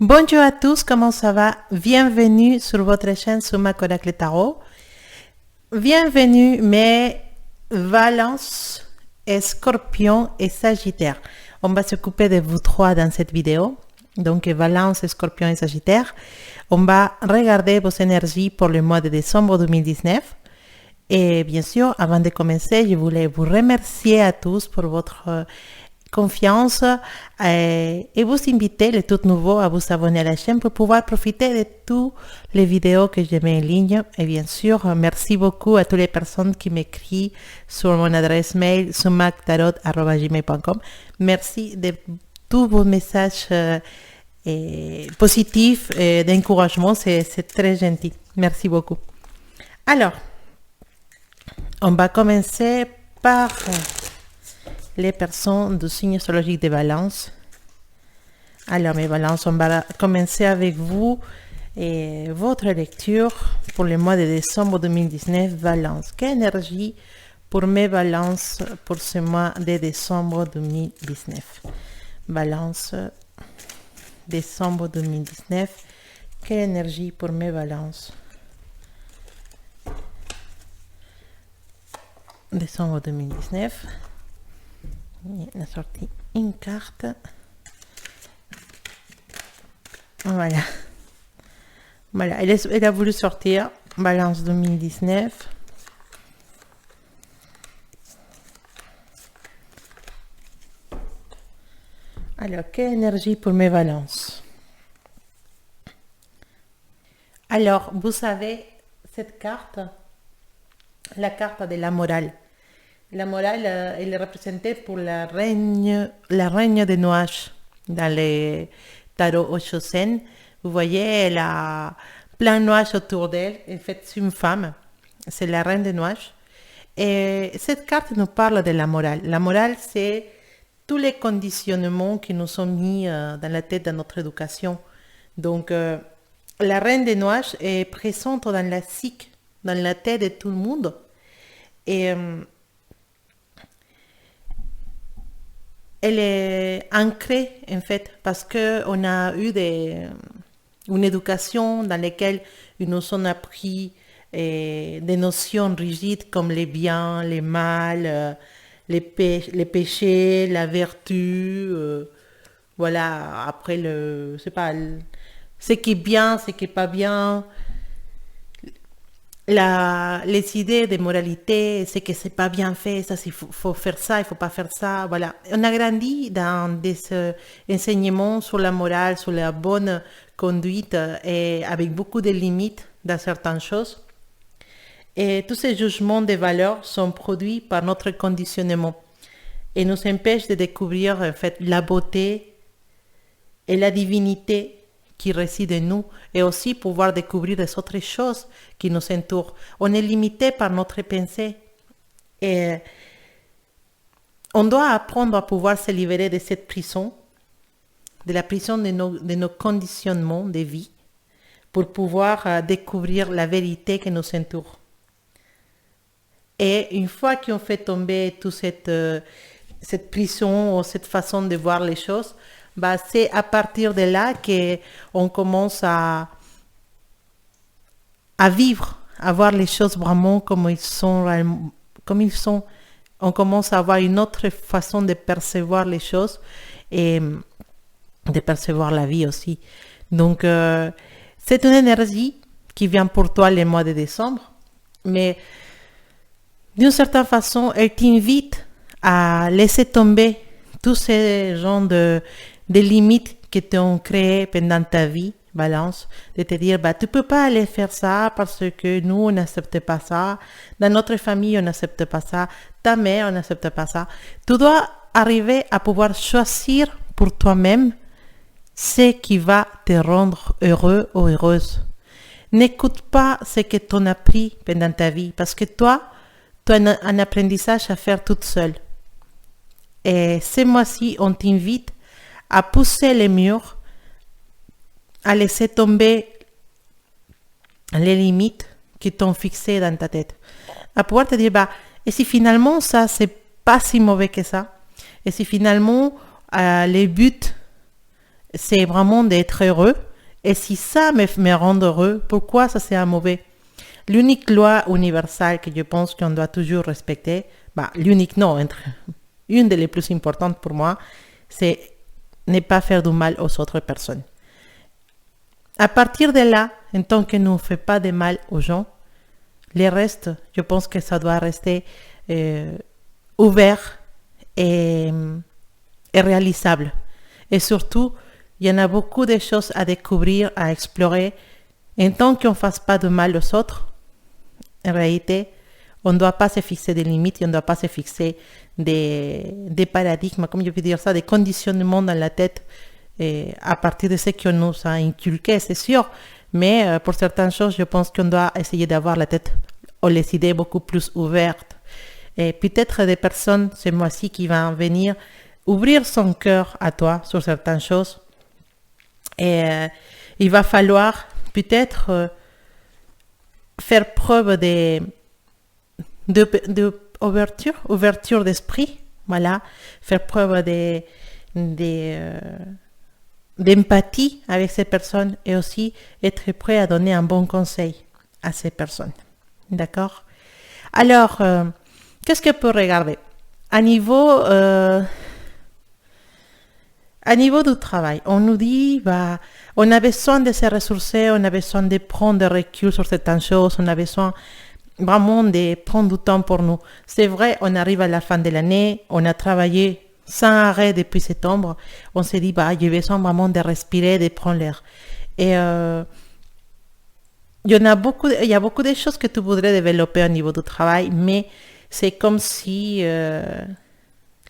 Bonjour à tous, comment ça va? Bienvenue sur votre chaîne Suma Oracle Tarot. Bienvenue mes Balance, Scorpion et Sagittaire. On va s'occuper de vous trois dans cette vidéo. Donc Balance, Scorpion et Sagittaire. On va regarder vos énergies pour le mois de décembre 2019. Et bien sûr, avant de commencer, je voulais vous remercier à tous pour votre confiance et vous inviter, les tout nouveaux, à vous abonner à la chaîne pour pouvoir profiter de toutes les vidéos que je mets en ligne. Et bien sûr, merci beaucoup à toutes les personnes qui m'écrivent sur mon adresse mail sumactarot@gmail.com. Merci de tous vos messages positifs et d'encouragement, c'est très gentil. Merci beaucoup. Alors, on va commencer par les personnes du signe astrologique de Balance. Alors, mes Balances, on va commencer avec vous et votre lecture pour le mois de décembre 2019. Balance. Quelle énergie pour mes Balances pour ce mois de décembre 2019? Balance, décembre 2019. Quelle énergie pour mes Balances? Décembre 2019. On a sorti une carte. Voilà. Voilà, elle a voulu sortir. Balance 2019. Alors, quelle énergie pour mes Balances? Alors, vous savez, cette carte, la carte de la morale. La morale, elle est représentée pour la reine des nuages dans les tarots Oshosen. Vous voyez, elle a plein de nuages autour d'elle. En fait, c'est une femme. C'est la reine des nuages. Et cette carte nous parle de la morale. La morale, c'est tous les conditionnements qui nous sont mis dans la tête de notre éducation. Donc, la reine des nuages est présente dans la psyche, dans la tête de tout le monde. Et elle est ancrée, en fait, parce qu'on a eu une éducation dans laquelle ils nous ont appris des notions rigides comme les biens, les mal, les péchés, la vertu, voilà, après ce qui est bien, ce qui n'est pas bien, les idées de moralité, c'est que c'est pas bien fait, ça, il faut faire ça, il faut pas faire ça, voilà. On a grandi dans des enseignements sur la morale, sur la bonne conduite et avec beaucoup de limites dans certaines choses. Et tous ces jugements de valeurs sont produits par notre conditionnement et nous empêchent de découvrir en fait la beauté et la divinité qui réside en nous et aussi pouvoir découvrir les autres choses qui nous entourent. On est limité par notre pensée et on doit apprendre à pouvoir se libérer de cette prison, de la prison de nos conditionnements de vie pour pouvoir découvrir la vérité qui nous entoure. Et une fois qu'on fait tomber toute cette prison ou cette façon de voir les choses, c'est à partir de là qu'on commence à vivre, à voir les choses vraiment comme ils sont. On commence à avoir une autre façon de percevoir les choses et de percevoir la vie aussi. Donc, c'est une énergie qui vient pour toi le mois de décembre, mais d'une certaine façon, elle t'invite à laisser tomber tous ces genres de limites que t'ont créées pendant ta vie, Balance, de te dire, tu peux pas aller faire ça parce que nous, on n'accepte pas ça, dans notre famille, on n'accepte pas ça, ta mère, on n'accepte pas ça. Tu dois arriver à pouvoir choisir pour toi-même ce qui va te rendre heureux ou heureuse. N'écoute pas ce que t'en as appris pendant ta vie parce que toi, tu as un apprentissage à faire toute seule. Et ce mois-ci, on t'invite à pousser les murs, à laisser tomber les limites qui t'ont fixées dans ta tête. À pouvoir te dire, et si finalement ça, c'est pas si mauvais que ça, et si finalement les buts c'est vraiment d'être heureux. Et si ça me rend heureux, pourquoi ça c'est un mauvais? L'unique loi universelle que je pense qu'on doit toujours respecter, bah, l'unique non, une des les plus importantes pour moi, c'est ne pas faire du mal aux autres personnes. À partir de là, en tant que nous ne fait pas de mal aux gens, le reste, je pense que ça doit rester ouvert et réalisable. Et surtout, il y en a beaucoup de choses à découvrir, à explorer. En tant qu'on ne fasse pas de mal aux autres, en réalité, on ne doit pas se fixer des limites, on ne doit pas se fixer des paradigmes, comme je peux dire ça, des conditionnements dans la tête à partir de ce qu'on nous a inculqué, c'est sûr. Mais pour certaines choses, je pense qu'on doit essayer d'avoir la tête ou les idées beaucoup plus ouvertes. Et peut-être des personnes, ce mois-ci, qui vont venir ouvrir son cœur à toi sur certaines choses. Et il va falloir peut-être faire preuve ouverture d'esprit, voilà, faire preuve d'empathie avec ces personnes et aussi être prêt à donner un bon conseil à ces personnes. D'accord? Alors, qu'est-ce que peut regarder? À niveau du travail, on nous dit, bah, on a besoin de se ressourcer, on a besoin de prendre des recul sur certaines choses, on a besoin vraiment de prendre du temps pour nous. C'est vrai, on arrive à la fin de l'année, on a travaillé sans arrêt depuis septembre, on s'est dit, bah, j'ai besoin vraiment de respirer, de prendre l'air. Et il y a beaucoup de choses que tu voudrais développer au niveau du travail, mais c'est comme si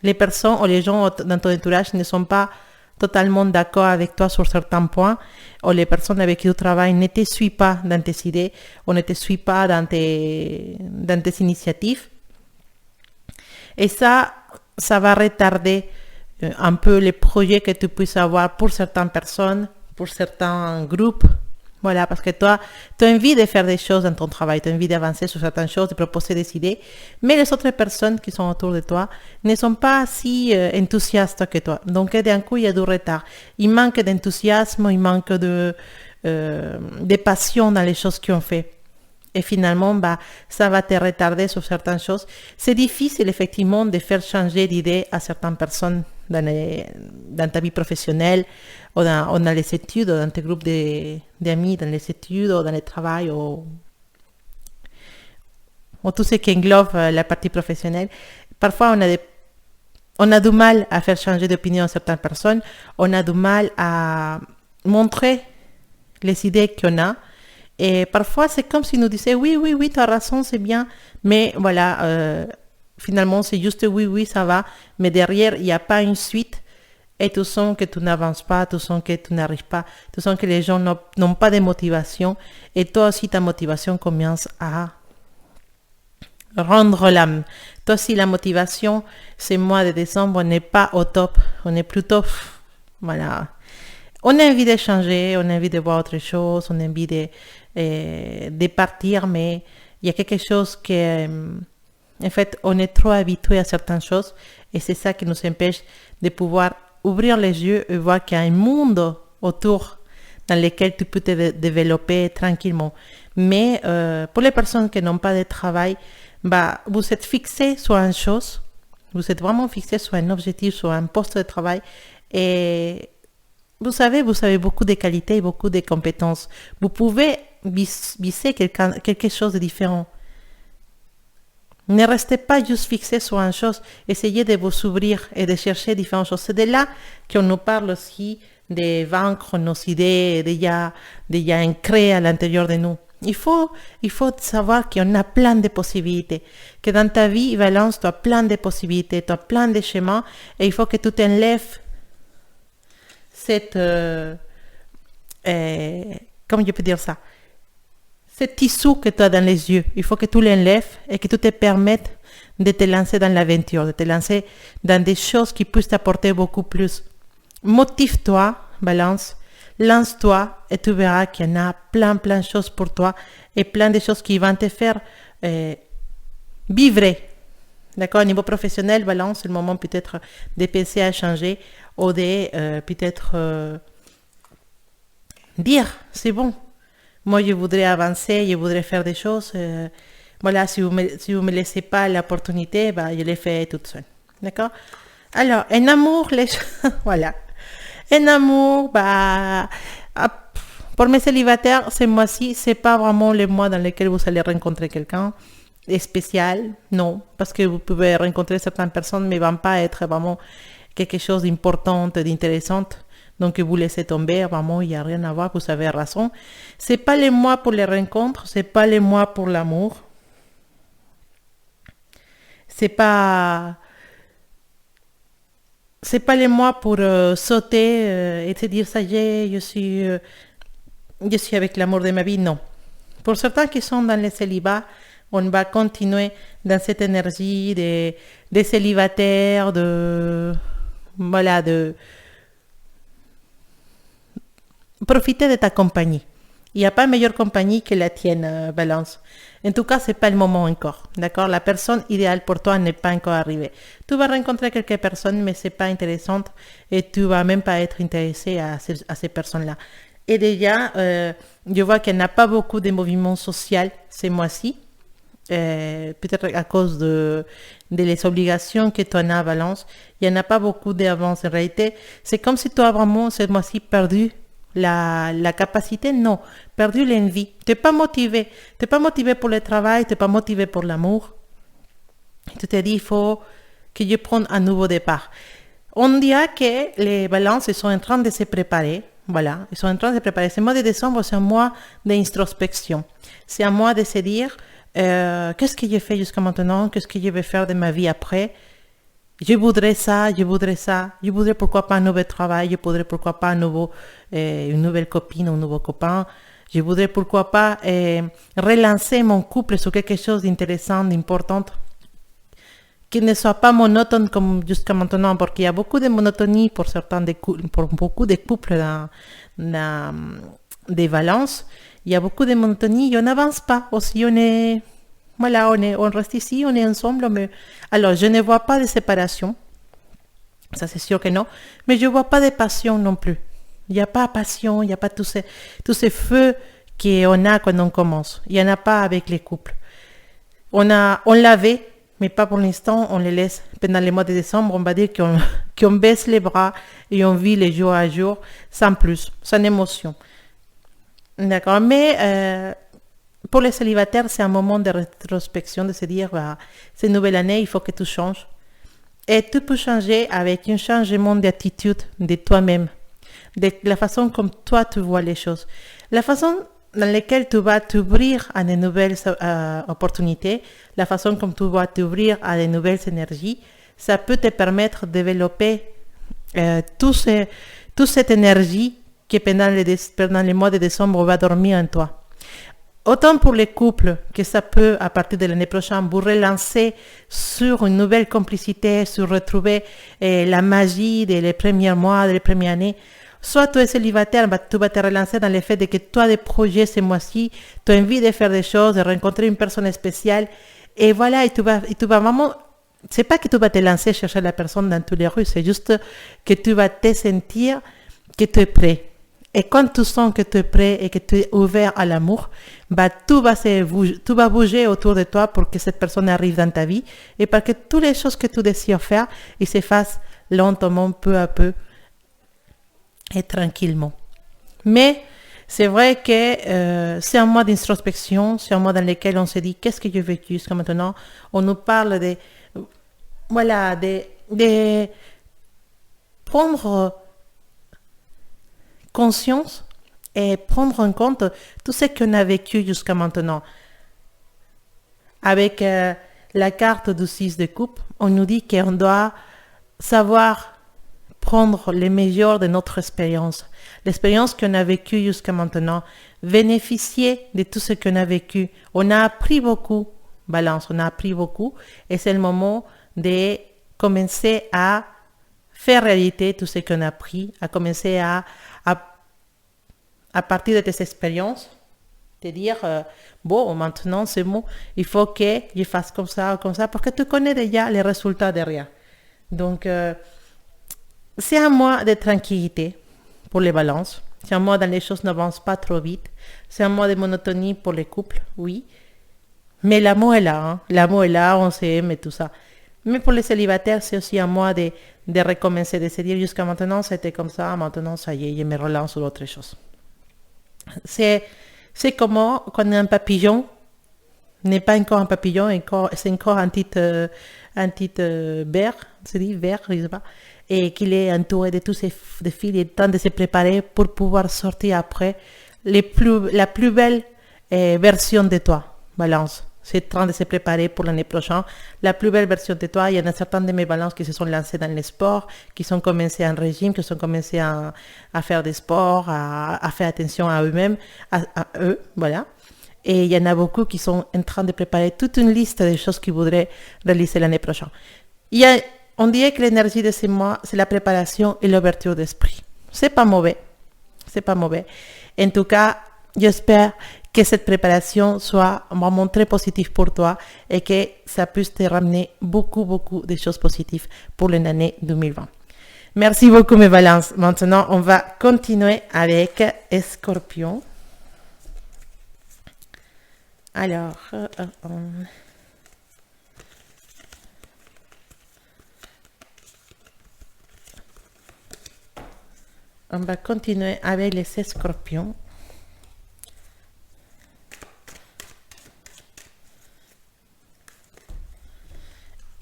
les personnes ou les gens dans ton entourage ne sont pas totalement d'accord avec toi sur certains points, ou les personnes avec qui tu travailles ne te suivent pas dans tes idées, ou ne te suivent pas dans tes initiatives. Et ça va retarder un peu les projets que tu puisses avoir pour certaines personnes, pour certains groupes. Voilà, parce que toi, tu as envie de faire des choses dans ton travail, tu as envie d'avancer sur certaines choses, de proposer des idées, mais les autres personnes qui sont autour de toi ne sont pas si enthousiastes que toi. Donc, d'un coup, il y a du retard. Il manque d'enthousiasme, il manque de passion dans les choses qu'on fait. Et finalement, bah, ça va te retarder sur certaines choses. C'est difficile, effectivement, de faire changer d'idée à certaines personnes dans ta vie professionnelle, ou dans les études, ou dans tes groupes d'amis, dans les études, ou dans le travail, ou tout ce qui englobe la partie professionnelle. Parfois, on a du mal à faire changer d'opinion à certaines personnes. On a du mal à montrer les idées qu'on a. Et parfois, c'est comme si nous disaient, oui, tu as raison, c'est bien. Mais voilà, finalement, c'est juste oui, ça va. Mais derrière, il n'y a pas une suite. Et tu sens que tu n'avances pas, tu sens que tu n'arrives pas, tu sens que les gens n'ont pas de motivation. Et toi aussi, ta motivation commence à rendre l'âme. Toi aussi, la motivation, ce mois de décembre, n'est pas au top. On est plutôt, voilà. On a envie de changer, on a envie de voir autre chose, on a envie de partir, mais il y a quelque chose que, en fait, on est trop habitué à certaines choses et c'est ça qui nous empêche de pouvoir ouvrir les yeux et voir qu'il y a un monde autour dans lequel tu peux te développer tranquillement. Mais pour les personnes qui n'ont pas de travail, bah, vous êtes fixé sur une chose, vous êtes vraiment fixé sur un objectif, sur un poste de travail et vous avez beaucoup de qualités, beaucoup de compétences. Vous pouvez viser quelque chose de différent. Ne restez pas juste fixé sur une chose. Essayez de vous ouvrir et de chercher différentes choses. C'est de là qu'on nous parle aussi de vaincre nos idées déjà ancrées à l'intérieur de nous. Il faut savoir qu'on a plein de possibilités. Que dans ta vie, Valence, tu as plein de possibilités, tu as plein de chemins et il faut que tu t'enlèves comment je peux dire ça, ce tissu que tu as dans les yeux. Il faut que tu l'enlèves et que tu te permettes de te lancer dans l'aventure, de te lancer dans des choses qui puissent t'apporter beaucoup plus. Motive-toi, Balance, lance-toi et tu verras qu'il y en a plein de choses pour toi et plein de choses qui vont te faire vibrer. D'accord, au niveau professionnel, Balance, c'est le moment peut-être de penser à changer ou de peut-être dire, c'est bon. Moi, je voudrais avancer, je voudrais faire des choses. Voilà, si vous me laissez pas l'opportunité, bah, je les fais toute seule. D'accord? Alors, en amour, voilà. En amour, bah, pour mes célibataires, ce mois-ci, c'est pas vraiment le mois dans lequel vous allez rencontrer quelqu'un spécial, non, parce que vous pouvez rencontrer certaines personnes, mais ne vont pas être vraiment quelque chose d'important, d'intéressant. Donc, vous laissez tomber, vraiment, il n'y a rien à voir, vous avez raison. C'est pas le mois pour les rencontres, c'est pas le mois pour l'amour. C'est pas le mois pour sauter et se dire ça y est, je suis avec l'amour de ma vie, non. Pour certains qui sont dans le célibat, on va continuer dans cette énergie des célibataires, voilà, de profiter de ta compagnie. Il n'y a pas meilleure compagnie que la tienne, Balance. En tout cas, ce n'est pas le moment encore. D'accord? La personne idéale pour toi n'est pas encore arrivée. Tu vas rencontrer quelques personnes, mais ce n'est pas intéressant et tu ne vas même pas être intéressé à ces personnes-là. Et déjà, je vois qu'il n'y a pas beaucoup de mouvements sociaux ces mois-ci. Peut-être à cause de les obligations que tu en as, Valence. Il n'y en a pas beaucoup d'avance. En réalité, c'est comme si tu as vraiment, ce mois-ci, perdu la capacité, non, perdu l'envie. Tu n'es pas motivé. Tu n'es pas motivé pour le travail, tu n'es pas motivé pour l'amour. Tu te dis, il faut que je prenne un nouveau départ. On dirait que les balances sont en train de se préparer. Voilà, ils sont en train de se préparer. Ce mois de décembre, c'est un mois d'introspection. C'est un mois de se dire, qu'est-ce que j'ai fait jusqu'à maintenant, qu'est-ce que je vais faire de ma vie après. Je voudrais ça, je voudrais pourquoi pas un nouveau travail, je voudrais pourquoi pas une nouvelle copine, un nouveau copain, je voudrais pourquoi pas relancer mon couple sur quelque chose d'intéressant, d'important, qui ne soit pas monotone comme jusqu'à maintenant, parce qu'il y a beaucoup de monotonie pour beaucoup de couples des Valences, il y a beaucoup de monotonie, on n'avance pas, aussi voilà, on reste ici, on est ensemble. Mais... Alors, je ne vois pas de séparation. Ça, c'est sûr que non. Mais je ne vois pas de passion non plus. Il n'y a pas de passion, il n'y a pas tous ces feux qu'on a quand on commence. Il n'y en a pas avec les couples. On l'avait, mais pas pour l'instant. On les laisse. Pendant les mois de décembre, on va dire qu'on baisse les bras et on vit les jours à jour sans plus, sans émotion. D'accord. Mais... pour les célibataires, c'est un moment de rétrospection, de se dire, bah, cette nouvelle année, il faut que tu changes. Et tu peux changer avec un changement d'attitude de toi-même, de la façon comme toi tu vois les choses, la façon dans laquelle tu vas t'ouvrir à de nouvelles opportunités, la façon comme tu vas t'ouvrir à de nouvelles énergies, ça peut te permettre de développer toute cette énergie qui pendant les mois de décembre va dormir en toi. Autant pour les couples que ça peut, à partir de l'année prochaine, vous relancer sur une nouvelle complicité, sur retrouver la magie des premiers mois, des premières années. Soit tu es célibataire, bah, tu vas te relancer dans le fait de que tu as des projets ce mois-ci, tu as envie de faire des choses, de rencontrer une personne spéciale. Et voilà, et tu vas vraiment... C'est pas que tu vas te lancer chercher la personne dans toutes les rues, c'est juste que tu vas te sentir que tu es prêt. Et quand tu sens que tu es prêt et que tu es ouvert à l'amour, bah, tout va bouger autour de toi pour que cette personne arrive dans ta vie et pour que toutes les choses que tu désires faire, ils se fassent lentement, peu à peu et tranquillement. Mais c'est vrai que c'est un mois d'introspection, c'est un mois dans lequel on se dit qu'est-ce que j'ai vécu jusqu'à maintenant. On nous parle de prendre conscience et prendre en compte tout ce qu'on a vécu jusqu'à maintenant. Avec la carte du 6 de coupe, on nous dit qu'on doit savoir prendre le meilleur de notre expérience, l'expérience qu'on a vécue jusqu'à maintenant, bénéficier de tout ce qu'on a vécu. On a appris beaucoup, Balance, on a appris beaucoup, et c'est le moment de commencer à faire réalité tout ce qu'on a appris, à commencer à partir de tes expériences, te dire, bon, maintenant c'est bon, il faut que je fasse comme ça, parce que tu connais déjà les résultats derrière. Donc, c'est un mois de tranquillité pour les balances. C'est un mois dans les choses n'avancent pas trop vite. C'est un mois de monotonie pour les couples, oui. Mais l'amour est là, hein. L'amour est là, on s'aime et tout ça. Mais pour les célibataires, c'est aussi un mois de recommencer, de se dire jusqu'à maintenant, c'était comme ça, maintenant, ça y est, je me relance sur autre chose. C'est comme quand un papillon n'est pas encore un papillon, c'est encore un petit ver, c'est dit ver, je sais pas, et qu'il est entouré de tous ces de fils et temps de se préparer pour pouvoir sortir après la plus belle version de toi, Balance. C'est en train de se préparer pour l'année prochaine. La plus belle version de toi, il y en a certains de mes balances qui se sont lancés dans les sports, qui sont commencés en régime, qui sont commencés à faire des sports, à faire attention à eux-mêmes, à eux, voilà. Et il y en a beaucoup qui sont en train de préparer toute une liste de choses qu'ils voudraient réaliser l'année prochaine. On dirait que l'énergie de ces mois, c'est la préparation et l'ouverture d'esprit. C'est pas mauvais. C'est pas mauvais. En tout cas, j'espère que cette préparation soit vraiment très positive pour toi et que ça puisse te ramener beaucoup, beaucoup de choses positives pour l'année 2020. Merci beaucoup, mes balances. Maintenant, on va continuer avec Scorpion. Alors, on va continuer avec les Scorpions.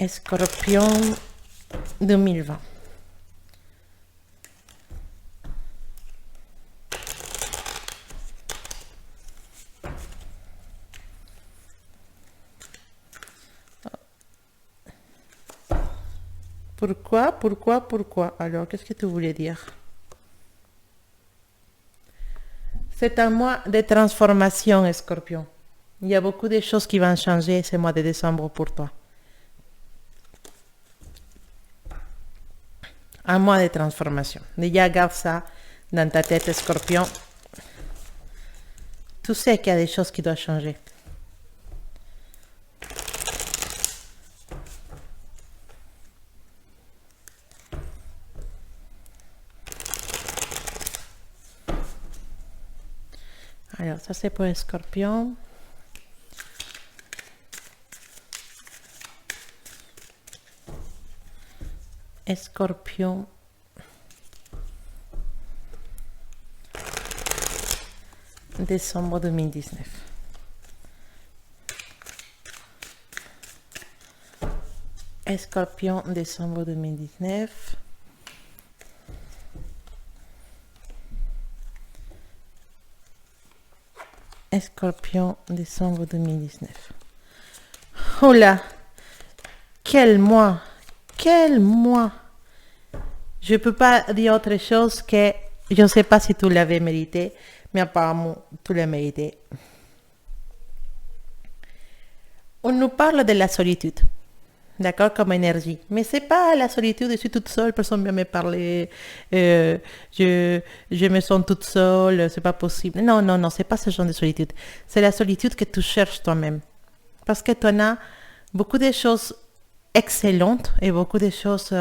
Scorpion 2020. Pourquoi? Alors, qu'est-ce que tu voulais dire? C'est un mois de transformation, Scorpion. Il y a beaucoup de choses qui vont changer ce mois de décembre pour toi. Un mois de transformation. Déjà, garde ça dans ta tête, Scorpion. Tu sais qu'il y a des choses qui doivent changer. Alors, ça c'est pour les Scorpions. Scorpion. Décembre 2019. Scorpion, décembre 2019. Scorpion, décembre 2019. Oh là, quel mois! Quel mois! Je ne peux pas dire autre chose que je ne sais pas si tu l'avais mérité, mais apparemment tu l'as mérité. On nous parle de la solitude, d'accord, comme énergie. Mais c'est pas la solitude, je suis toute seule, personne ne vient me parler, je me sens toute seule, c'est pas possible. Non, c'est pas ce genre de solitude. C'est la solitude que tu cherches toi-même. Parce que tu en as beaucoup de choses excellentes et beaucoup de choses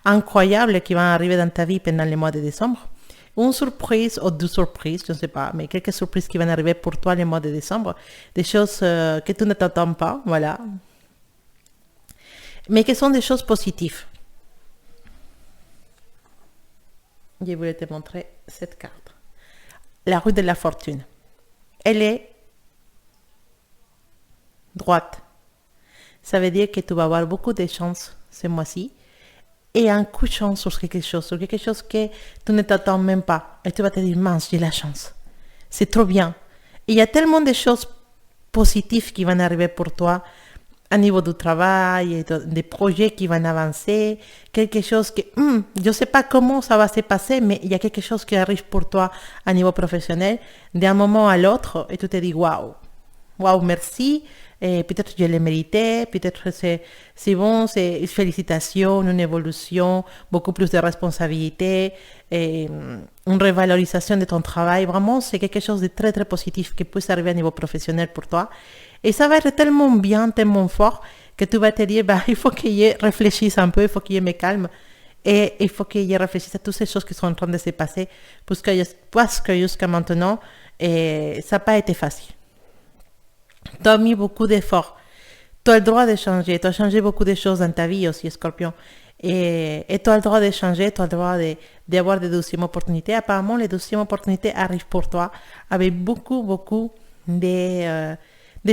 incroyables qui vont arriver dans ta vie pendant le mois de décembre. Une surprise ou deux surprises, je ne sais pas, mais quelques surprises qui vont arriver pour toi le mois de décembre. Des choses que tu ne t'attends pas, voilà. Mais qui sont des choses positives. Je voulais te montrer cette carte. La roue de la fortune. Elle est droite. Ça veut dire que tu vas avoir beaucoup de chance ce mois-ci et un coup de chance sur quelque chose que tu ne t'attends même pas. Et tu vas te dire, mince, j'ai la chance. C'est trop bien. Et il y a tellement de choses positives qui vont arriver pour toi à niveau du travail, des projets qui vont avancer, quelque chose que, je ne sais pas comment ça va se passer, mais il y a quelque chose qui arrive pour toi à niveau professionnel d'un moment à l'autre et tu te dis, waouh, merci. Et peut-être je l'ai mérité, peut-être c'est bon, c'est félicitations, une évolution, beaucoup plus de responsabilités, et une revalorisation de ton travail. Vraiment, c'est quelque chose de très, très positif qui peut arriver à niveau professionnel pour toi. Et ça va être tellement bien, tellement fort, que tu vas te dire, il faut que je réfléchisse un peu, il faut que je me calme Et il faut qu'il réfléchisse à toutes ces choses qui sont en train de se passer, parce que jusqu'à maintenant, ça n'a pas été facile. Tu as mis beaucoup d'efforts. Tu as le droit de changer. Tu as changé beaucoup de choses dans ta vie aussi, Scorpion. Et tu as le droit de changer, tu as le droit d'avoir des deuxièmes opportunités. Apparemment, les deuxièmes opportunités arrivent pour toi avec beaucoup de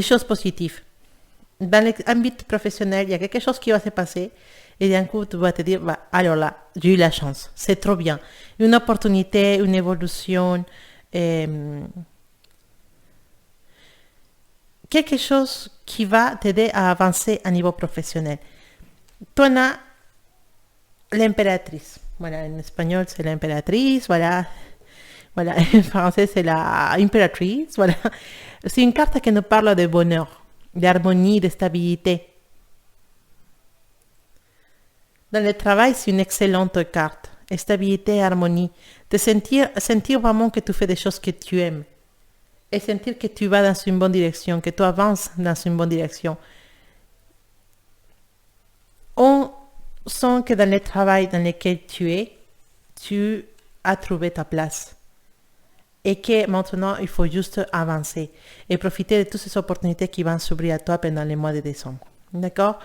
choses positives. Dans l'ambit professionnel, il y a quelque chose qui va se passer et d'un coup, tu vas te dire, bah, alors là, j'ai eu la chance, c'est trop bien. Une opportunité, une évolution, quelque chose qui va t'aider à avancer à niveau professionnel. Tu en as l'impératrice. Voilà, en espagnol, c'est l'impératrice, voilà. Voilà, en français, c'est la impératrice, voilà. C'est une carte qui nous parle de bonheur, d'harmonie, de stabilité. Dans le travail, c'est une excellente carte. Stabilité et harmonie. De sentir vraiment que tu fais des choses que tu aimes. Et sentir que tu vas dans une bonne direction, que tu avances dans une bonne direction. On sent que dans le travail dans lequel tu as trouvé ta place. Et que maintenant, il faut juste avancer et profiter de toutes ces opportunités qui vont s'ouvrir à toi pendant les mois de décembre. D'accord?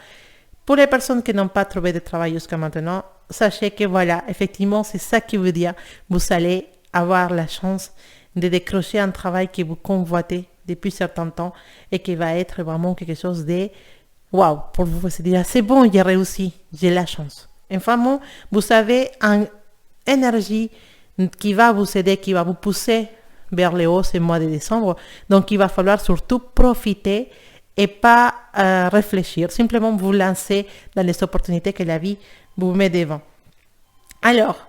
Pour les personnes qui n'ont pas trouvé de travail jusqu'à maintenant, sachez que voilà, effectivement, c'est ça qui veut dire vous allez avoir la chance de décrocher un travail que vous convoitez depuis certain temps et qui va être vraiment quelque chose de waouh pour vous. Vous dire, c'est bon, j'ai réussi, j'ai la chance. Et vraiment, vous avez une énergie qui va vous aider, qui va vous pousser vers le haut ce mois de décembre. Donc, il va falloir surtout profiter et pas réfléchir. Simplement vous lancer dans les opportunités que la vie vous met devant. Alors,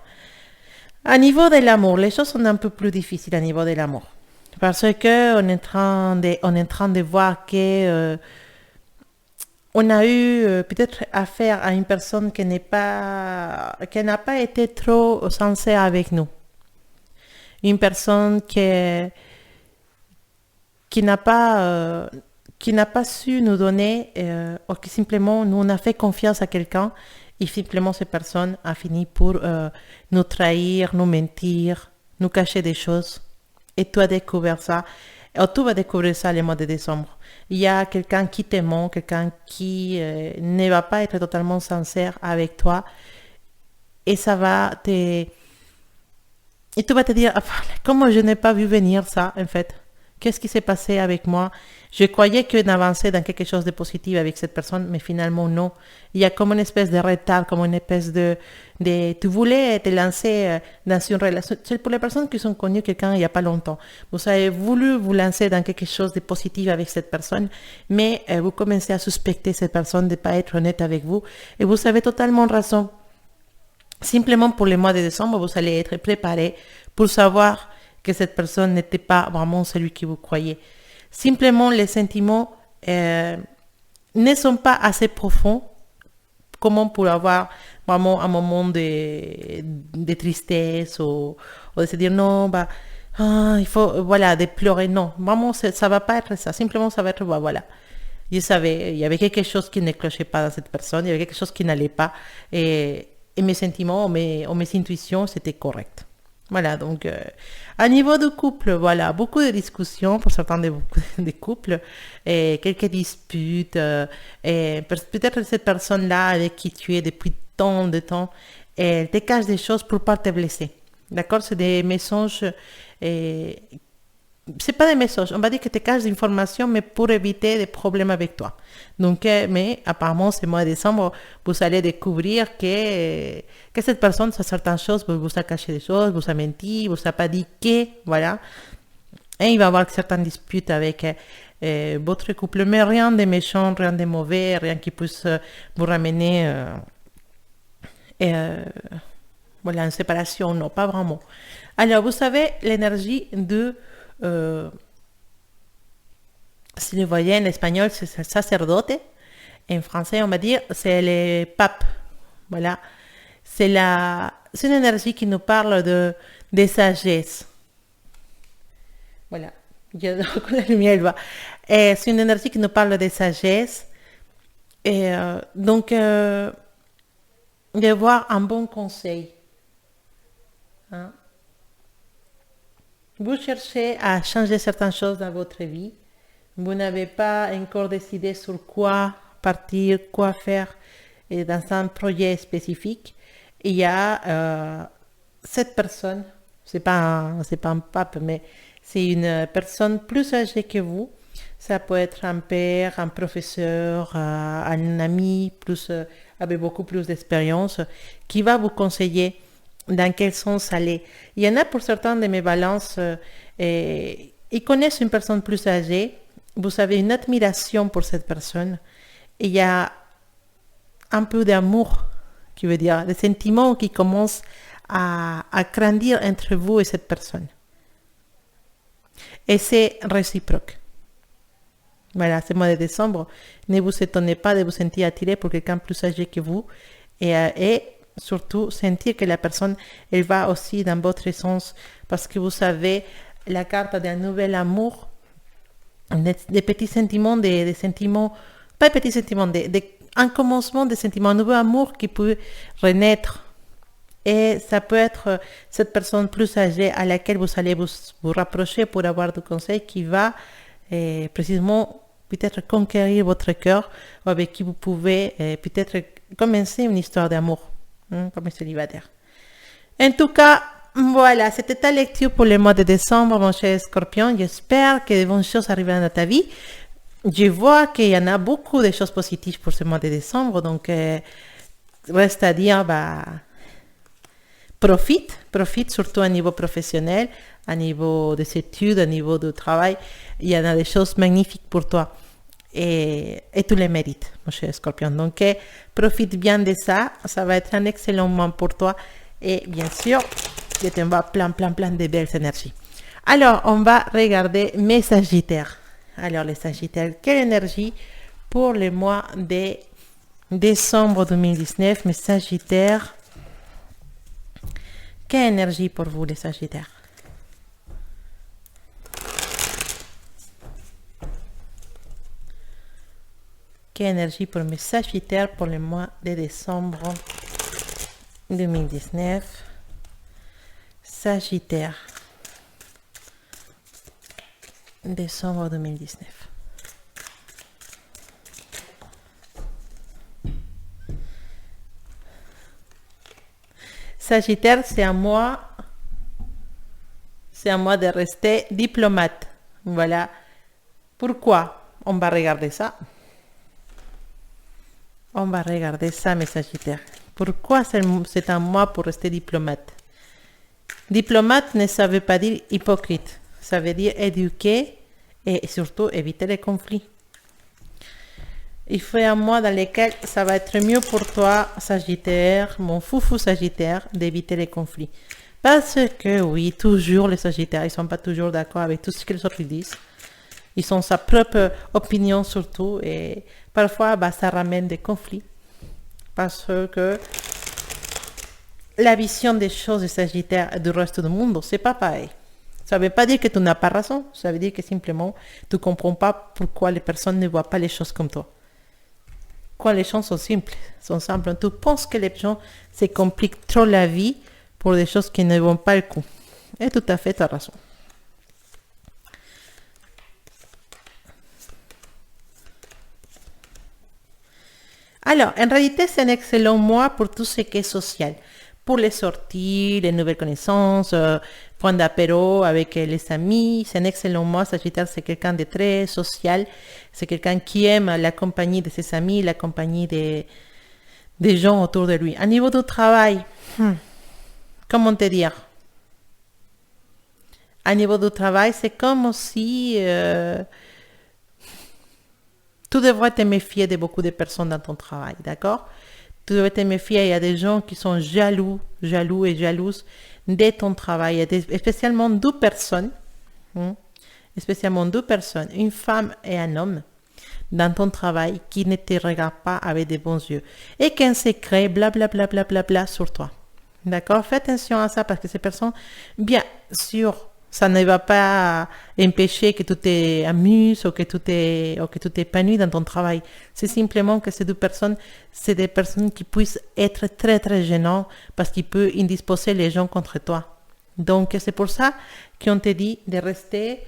à niveau de l'amour, les choses sont un peu plus difficiles à niveau de l'amour. Parce que on est en train de voir que on a eu peut-être affaire à une personne qui n'a pas été trop sincère avec nous. Une personne qui n'a pas su nous donner, ou qui simplement nous on a fait confiance à quelqu'un et simplement cette personne a fini pour nous trahir, nous mentir, nous cacher des choses. Et tu as découvert ça. Et tu vas découvrir ça le mois de décembre. Il y a quelqu'un qui te ment, quelqu'un qui ne va pas être totalement sincère avec toi. Et ça va te... Et tu vas te dire, ah, comment je n'ai pas vu venir ça, en fait. Qu'est-ce qui s'est passé avec moi? Je croyais qu'on avançait dans quelque chose de positif avec cette personne, mais finalement non. Il y a comme une espèce de retard, comme une espèce de tu voulais te lancer dans une relation. C'est pour les personnes qui ont connu quelqu'un il n'y a pas longtemps. Vous avez voulu vous lancer dans quelque chose de positif avec cette personne, mais vous commencez à suspecter cette personne de ne pas être honnête avec vous. Et vous avez totalement raison. Simplement pour le mois de décembre, vous allez être préparé pour savoir que cette personne n'était pas vraiment celui que vous croyez. Simplement, les sentiments ne sont pas assez profonds comme pour avoir vraiment un moment de tristesse ou de se dire non, bah, il faut, voilà, de pleurer. Non, vraiment, ça va pas être ça. Simplement, ça va être, bah, voilà. Je savais, il y avait quelque chose qui ne clochait pas dans cette personne, il y avait quelque chose qui n'allait pas. Et mes sentiments, mes intuitions, c'était correct. Voilà, donc à niveau de couple, voilà, beaucoup de discussions pour certains des couples, et quelques disputes, et peut-être cette personne-là avec qui tu es depuis tant de temps, elle te cache des choses pour ne pas te blesser. D'accord? C'est des messages, c'est pas des messages, on va dire que te cache des informations, mais pour éviter des problèmes avec toi. Donc, mais apparemment, ce mois de décembre, vous allez découvrir que cette personne, sur certaines choses, vous a caché des choses, vous a menti, vous a pas dit que, voilà. Et il va y avoir certaines disputes avec votre couple, mais rien de méchant, rien de mauvais, rien qui puisse vous ramener voilà, une séparation, non, pas vraiment. Alors, vous savez, l'énergie de... si vous voyez en espagnol, c'est le sacerdote. En français, on va dire, c'est le pape. Voilà. C'est une énergie qui nous parle de sagesse. Voilà. La lumière, elle va. C'est une énergie qui nous parle de sagesse. Et donc, d'avoir un bon conseil. Hein. Vous cherchez à changer certaines choses dans votre vie. Vous n'avez pas encore décidé sur quoi partir, quoi faire et dans un projet spécifique. Il y a cette personne, c'est pas un pape, mais c'est une personne plus âgée que vous. Ça peut être un père, un professeur, un ami plus, avec beaucoup plus d'expérience qui va vous conseiller dans quel sens aller. Il y en a pour certains de mes balances, ils connaissent une personne plus âgée, vous avez une admiration pour cette personne, et il y a un peu d'amour, qui veut dire des sentiments qui commencent à grandir entre vous et cette personne. Et c'est réciproque. Voilà, ce mois de décembre, ne vous étonnez pas de vous sentir attiré pour quelqu'un plus âgé que vous et surtout sentir que la personne, elle va aussi dans votre sens parce que vous savez la carte d'un nouvel amour, des petits sentiments, des sentiments, pas des petits sentiments, un commencement de sentiments, un nouveau amour qui peut renaître. Et ça peut être cette personne plus âgée à laquelle vous allez vous rapprocher pour avoir des conseils qui va précisément peut-être conquérir votre cœur, avec qui vous pouvez peut-être commencer une histoire d'amour, comme un célibataire. En tout cas, voilà, c'était ta lecture pour le mois de décembre, mon cher Scorpion. J'espère que de bonnes choses arriveront dans ta vie. Je vois qu'il y en a beaucoup de choses positives pour ce mois de décembre, donc reste à dire, profite surtout à niveau professionnel, à niveau des études, à niveau du travail. Il y en a des choses magnifiques pour toi et tu les mérites, mon cher Scorpion. Donc, profite bien de ça. Ça va être un excellent moment pour toi et bien sûr, je t'envoie plein de belles énergies. Alors, on va regarder mes Sagittaires. Alors, les Sagittaires, quelle énergie pour le mois de décembre 2019, mes Sagittaires? Quelle énergie pour vous, les Sagittaires? Quelle énergie pour mes Sagittaires pour le mois de décembre 2019? Sagittaire. Décembre 2019. Sagittaire, c'est à moi de rester diplomate. Voilà. Pourquoi? On va regarder ça. On va regarder ça, mes Sagittaires. Pourquoi c'est à moi pour rester diplomate? Diplomate ne ça veut pas dire hypocrite. Ça veut dire éduquer et surtout éviter les conflits. Il faut un mois dans lequel ça va être mieux pour toi, Sagittaire, mon foufou Sagittaire, d'éviter les conflits. Parce que oui, toujours les Sagittaires, ils ne sont pas toujours d'accord avec tout ce que les autres disent. Ils ont sa propre opinion surtout et parfois ça ramène des conflits. Parce que la vision des choses des Sagittaires et du reste du monde, c'est pas pareil. Ça ne veut pas dire que tu n'as pas raison, ça veut dire que simplement tu ne comprends pas pourquoi les personnes ne voient pas les choses comme toi. Quand les choses sont simples, tu penses que les gens se compliquent trop la vie pour des choses qui ne vont pas le coup. Et tout à fait, tu as raison. Alors, en réalité, c'est un excellent mois pour tout ce qui est social. Pour les sorties, les nouvelles connaissances, prendre d'apéro avec les amis. C'est un excellent mois. Sagittaire, c'est quelqu'un de très social. C'est quelqu'un qui aime la compagnie de ses amis, la compagnie des gens autour de lui. À niveau du travail, comment te dire? À niveau du travail, c'est comme si tu devrais te méfier de beaucoup de personnes dans ton travail, d'accord? Tu devrais te méfier, il y a des gens qui sont jaloux et jalouses de ton travail. Il y a spécialement deux personnes, une femme et un homme, dans ton travail qui ne te regardent pas avec des bons yeux. Et qu'un secret, blablabla sur toi. D'accord? Fais attention à ça parce que ces personnes, bien sûr, Ça ne va pas empêcher que tu t'amuses ou que tu t'épanouis dans ton travail. C'est simplement que c'est des personnes qui puissent être très très gênantes parce qu'ils peuvent indisposer les gens contre toi. Donc c'est pour ça qu'on te dit de rester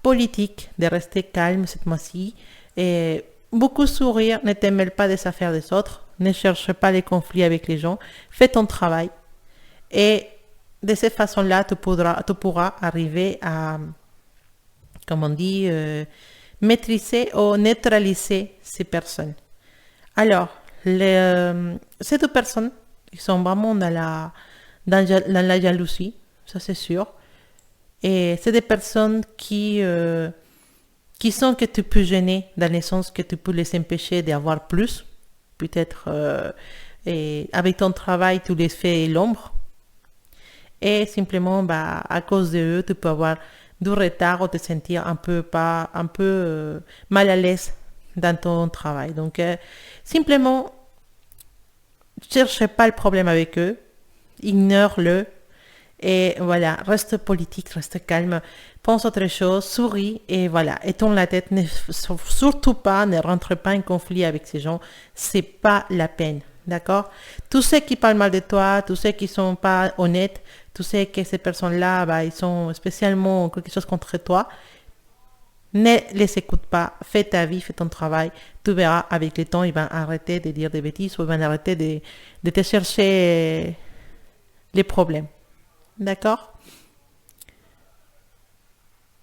politique, de rester calme cette mois-ci. Et beaucoup sourire, ne te mêle pas des affaires des autres, ne cherche pas les conflits avec les gens, fais ton travail. Et de cette façon-là, tu pourras arriver à, comme on dit, maîtriser ou neutraliser ces personnes. Alors, ces deux personnes, ils sont vraiment dans la jalousie, ça c'est sûr. Et c'est des personnes qui sont que tu peux gêner dans le sens que tu peux les empêcher d'avoir plus. Peut-être et avec ton travail, tu les fais l'ombre. Et simplement, à cause de eux, tu peux avoir du retard ou te sentir un peu mal à l'aise dans ton travail. Donc, simplement, ne cherche pas le problème avec eux, ignore-le. Et voilà, reste politique, reste calme, pense autre chose, souris et voilà, étonne la tête, surtout pas, ne rentre pas en conflit avec ces gens, c'est pas la peine, d'accord? Tous ceux qui parlent mal de toi, tous ceux qui sont pas honnêtes, tous ceux que ces personnes-là, ils sont spécialement quelque chose contre toi, ne les écoute pas, fais ta vie, fais ton travail, tu verras avec le temps, ils vont arrêter de dire des bêtises ou ils vont arrêter de te chercher les problèmes. D'accord?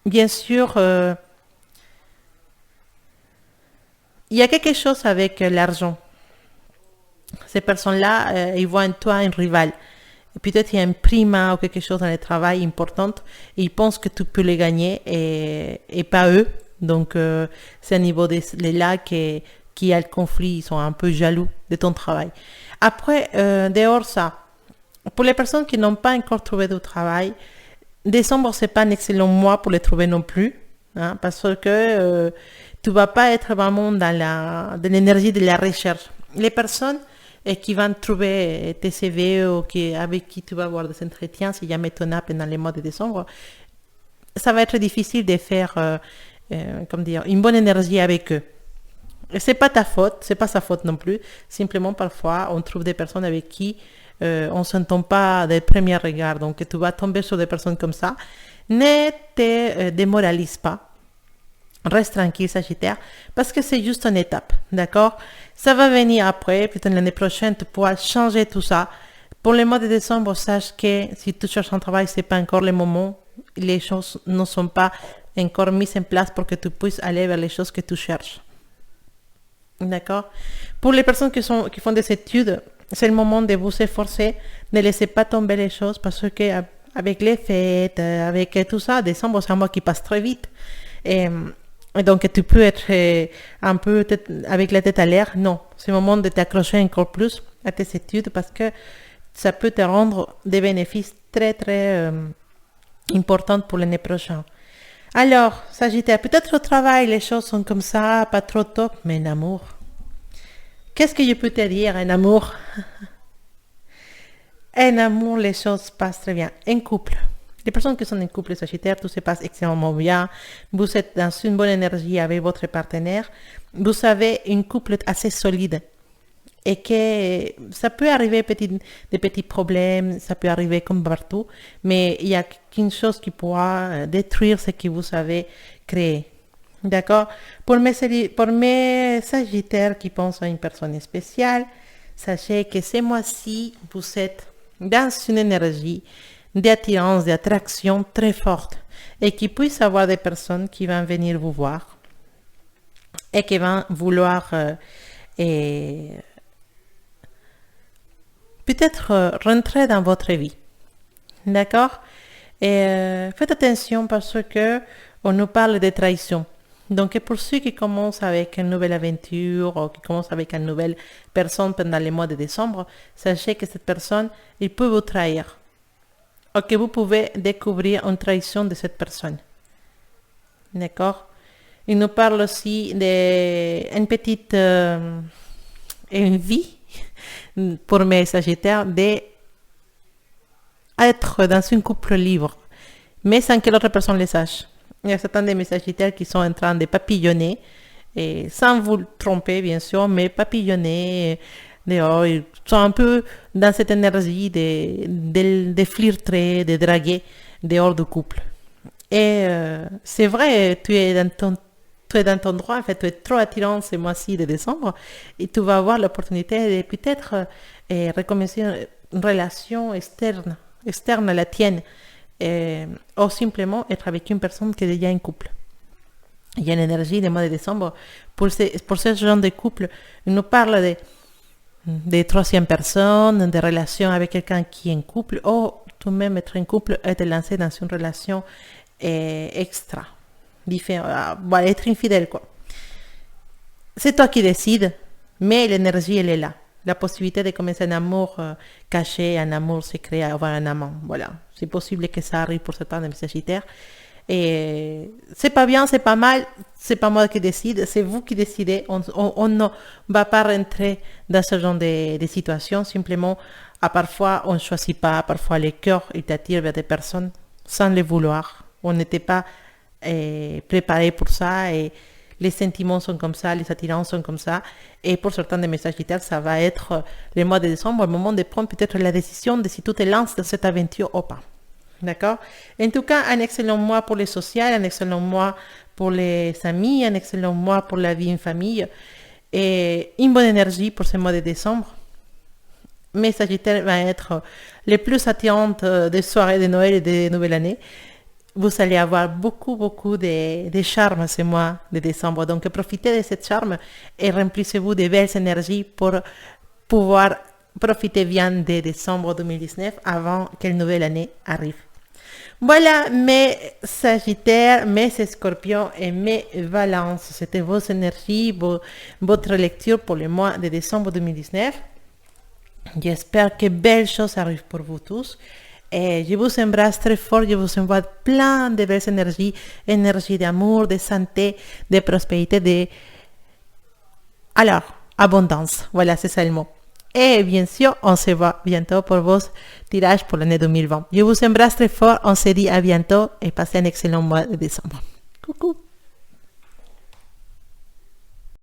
Bien sûr, il y a quelque chose avec l'argent. Ces personnes-là, ils voient en toi un rival. Peut-être il y a un prima ou quelque chose dans le travail important et ils pensent que tu peux les gagner et pas eux. Donc, c'est à niveau de là qu'il y a le conflit. Ils sont un peu jaloux de ton travail. Après, dehors ça, pour les personnes qui n'ont pas encore trouvé de travail, décembre, c'est pas un excellent mois pour les trouver non plus, hein, parce que tu vas pas être vraiment dans l'énergie de la recherche. Les personnes qui vont trouver tes CV ou avec qui tu vas avoir des entretiens, si jamais tu en as pendant les mois de décembre, ça va être difficile de faire une bonne énergie avec eux. C'est pas ta faute, c'est pas sa faute non plus. Simplement, parfois, on trouve des personnes avec qui on ne s'entend pas des premiers regards. Donc, tu vas tomber sur des personnes comme ça. Ne te démoralise pas. Reste tranquille, Sagittaire, parce que c'est juste une étape, d'accord? Ça va venir après, peut-être l'année prochaine, tu pourras changer tout ça. Pour le mois de décembre, sache que si tu cherches un travail, c'est pas encore le moment. Les choses ne sont pas encore mises en place pour que tu puisses aller vers les choses que tu cherches. D'accord? Pour les personnes qui font des études, c'est le moment de vous efforcer. Ne laissez pas tomber les choses parce que avec les fêtes, avec tout ça, décembre, c'est un mois qui passe très vite. Et donc, tu peux être un peu avec la tête à l'air. Non, c'est le moment de t'accrocher encore plus à tes études parce que ça peut te rendre des bénéfices très, très importants pour l'année prochaine. Alors, Sagittaire, peut-être au travail, les choses sont comme ça, pas trop top, mais en amour. Qu'est-ce que je peux te dire, en amour? En amour, les choses passent très bien. En couple. Les personnes qui sont en couple Sagittaire, tout se passe extrêmement bien. Vous êtes dans une bonne énergie avec votre partenaire. Vous avez une couple assez solide. Et que ça peut arriver des petits problèmes, ça peut arriver comme partout, mais il y a qu'une chose qui pourra détruire ce que vous avez créé. D'accord? Pour mes Sagittaires qui pensent à une personne spéciale, sachez que ce mois-ci, vous êtes dans une énergie d'attirance, d'attraction très forte et qu'il puisse y avoir des personnes qui vont venir vous voir et qui vont vouloir peut-être rentrer dans votre vie. D'accord? Et faites attention parce que on nous parle de trahison. Donc, pour ceux qui commencent avec une nouvelle aventure ou qui commencent avec une nouvelle personne pendant le mois de décembre, sachez que cette personne, il peut vous trahir. Ou que vous pouvez découvrir une trahison de cette personne. D'accord? Il nous parle aussi d'une petite envie pour mes Sagittaires d'être dans un couple libre. mais sans que l'autre personne le sache. Il y a certains de mes Sagittaires qui sont en train de papillonner, et sans vous tromper bien sûr, mais papillonner dehors. Ils sont un peu dans cette énergie de flirter, de draguer dehors du couple. Et c'est vrai, tu es dans ton droit, en fait, tu es trop attirant ce mois-ci de décembre et tu vas avoir l'opportunité de peut-être recommencer une relation externe à la tienne, ou simplement être avec une personne qui est déjà en couple. Il y a une énergie des mois de décembre. Pour ce genre de couple, il nous parle de troisième personne, de relations avec quelqu'un qui est en couple, ou toi-même être en couple et te lancer dans une relation extra, différente, voilà, être infidèle, quoi. C'est toi qui décides, mais l'énergie, elle est là. La possibilité de commencer un amour caché, un amour secret, avoir un amant. Voilà. C'est possible que ça arrive pour certains de mes Sagittaires. Et c'est pas bien, c'est pas mal, c'est pas moi qui décide, c'est vous qui décidez. On ne va pas rentrer dans ce genre de situations. Simplement, parfois, on ne choisit pas. Parfois, le cœur, il t'attire vers des personnes sans le vouloir. On n'était pas préparé pour ça et les sentiments sont comme ça, les attirances sont comme ça. Et pour certains de mes Sagittaires, ça va être le mois de décembre, le moment de prendre peut-être la décision de si tu te lances dans cette aventure ou pas. D'accord? En tout cas, un excellent mois pour les sociales, un excellent mois pour les amis, un excellent mois pour la vie en famille et une bonne énergie pour ce mois de décembre. Mes Sagittaires vont être les plus attirantes des soirées de Noël et de Nouvelle Année. Vous allez avoir beaucoup de charme ce mois de décembre. Donc, profitez de cette charme et remplissez-vous de belles énergies pour pouvoir profiter bien de décembre 2019 avant que la nouvelle année arrive. Voilà mes Sagittaires, mes Scorpions et mes Balances. C'était vos énergies, votre lecture pour le mois de décembre 2019. J'espère que belles choses arrivent pour vous tous. Et je vous embrasse très fort, je vous envoie plein de belles énergies d'amour, de santé, de prospérité, alors, abondance. Voilà, c'est ça le mot. Et bien sûr, on se voit bientôt pour vos tirages pour l'année 2020. Je vous embrasse très fort, on se dit à bientôt et passez un excellent mois de décembre.